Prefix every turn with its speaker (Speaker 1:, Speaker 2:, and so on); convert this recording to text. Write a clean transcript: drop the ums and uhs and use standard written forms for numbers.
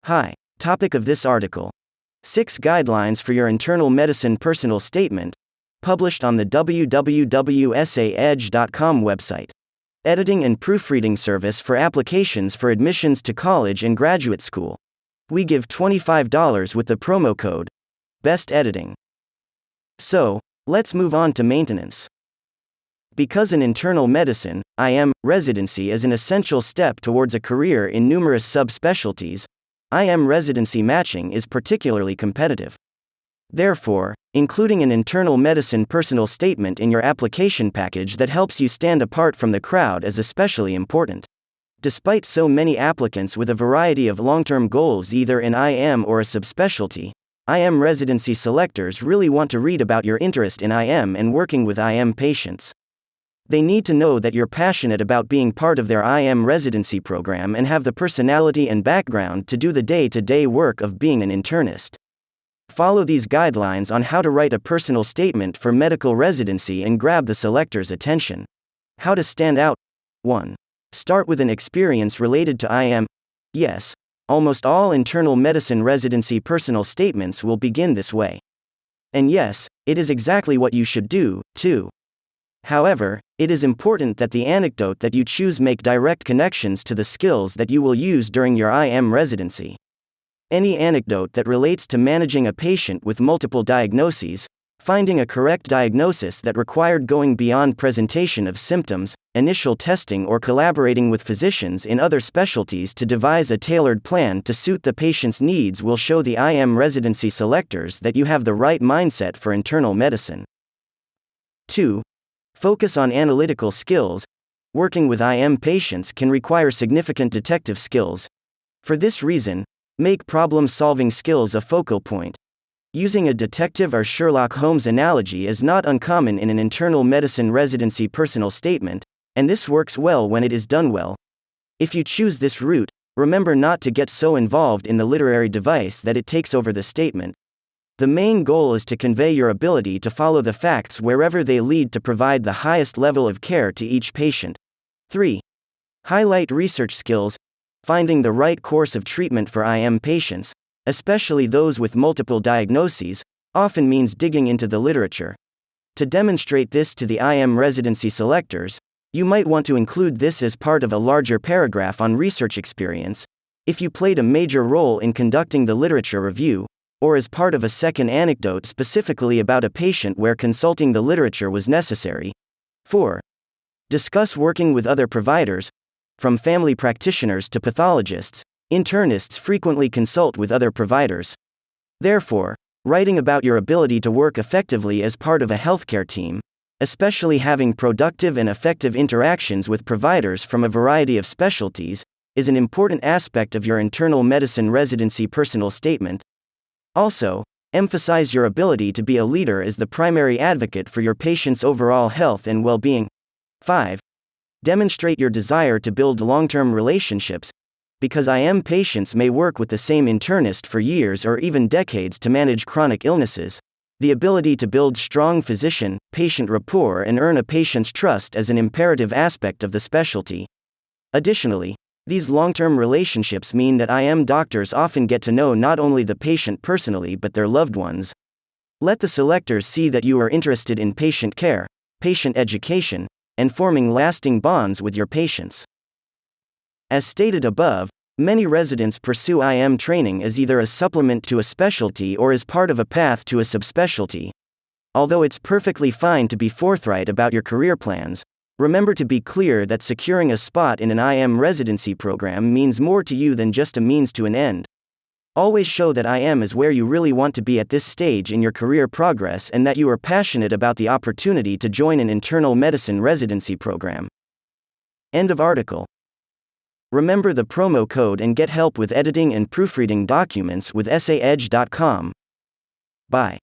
Speaker 1: Hi. Topic of this article: 6 Guidelines for Your Internal Medicine Personal Statement, published on the www.saedge.com website. Editing and proofreading service for applications for admissions to college and graduate school. We give $25 with the promo code Best Editing. So, let's move on to maintenance. Because in internal medicine, IM residency is an essential step towards a career in numerous subspecialties, IM residency matching is particularly competitive. Therefore, including an internal medicine personal statement in your application package that helps you stand apart from the crowd is especially important. Despite so many applicants with a variety of long-term goals either in IM or a subspecialty, IM residency selectors really want to read about your interest in IM and working with IM patients. They need to know that you're passionate about being part of their IM residency program and have the personality and background to do the day-to-day work of being an internist. Follow these guidelines on how to write a personal statement for medical residency and grab the selector's attention. How to stand out. 1. Start with an experience related to IM. Yes, almost all internal medicine residency personal statements will begin this way. And yes, it is exactly what you should do, too. However, it is important that the anecdote that you choose make direct connections to the skills that you will use during your IM residency. Any anecdote that relates to managing a patient with multiple diagnoses, finding a correct diagnosis that required going beyond presentation of symptoms, initial testing, or collaborating with physicians in other specialties to devise a tailored plan to suit the patient's needs will show the IM residency selectors that you have the right mindset for internal medicine. 2. Focus on analytical skills. Working with IM patients can require significant detective skills. For this reason, make problem-solving skills a focal point. Using a detective or Sherlock Holmes analogy is not uncommon in an internal medicine residency personal statement, and this works well when it is done well. If you choose this route, remember not to get so involved in the literary device that it takes over the statement. The main goal is to convey your ability to follow the facts wherever they lead to provide the highest level of care to each patient. 3. Highlight research skills. Finding the right course of treatment for IM patients, especially those with multiple diagnoses, often means digging into the literature. To demonstrate this to the IM residency selectors, you might want to include this as part of a larger paragraph on research experience, if you played a major role in conducting the literature review, or as part of a second anecdote specifically about a patient where consulting the literature was necessary. 4. Discuss working with other providers. From family practitioners to pathologists, internists frequently consult with other providers. Therefore, writing about your ability to work effectively as part of a healthcare team, especially having productive and effective interactions with providers from a variety of specialties, is an important aspect of your internal medicine residency personal statement. Also, emphasize your ability to be a leader as the primary advocate for your patient's overall health and well-being. 5. Demonstrate your desire to build long-term relationships. Because IM patients may work with the same internist for years or even decades to manage chronic illnesses, the ability to build strong physician-patient rapport and earn a patient's trust is an imperative aspect of the specialty. Additionally, these long-term relationships mean that IM doctors often get to know not only the patient personally but their loved ones. Let the selectors see that you are interested in patient care, patient education, and forming lasting bonds with your patients. As stated above, many residents pursue IM training as either a supplement to a specialty or as part of a path to a subspecialty. Although it's perfectly fine to be forthright about your career plans, remember to be clear that securing a spot in an IM residency program means more to you than just a means to an end. Always show that IM is where you really want to be at this stage in your career progress and that you are passionate about the opportunity to join an internal medicine residency program. End of article. Remember the promo code and get help with editing and proofreading documents with saedge.com. Bye.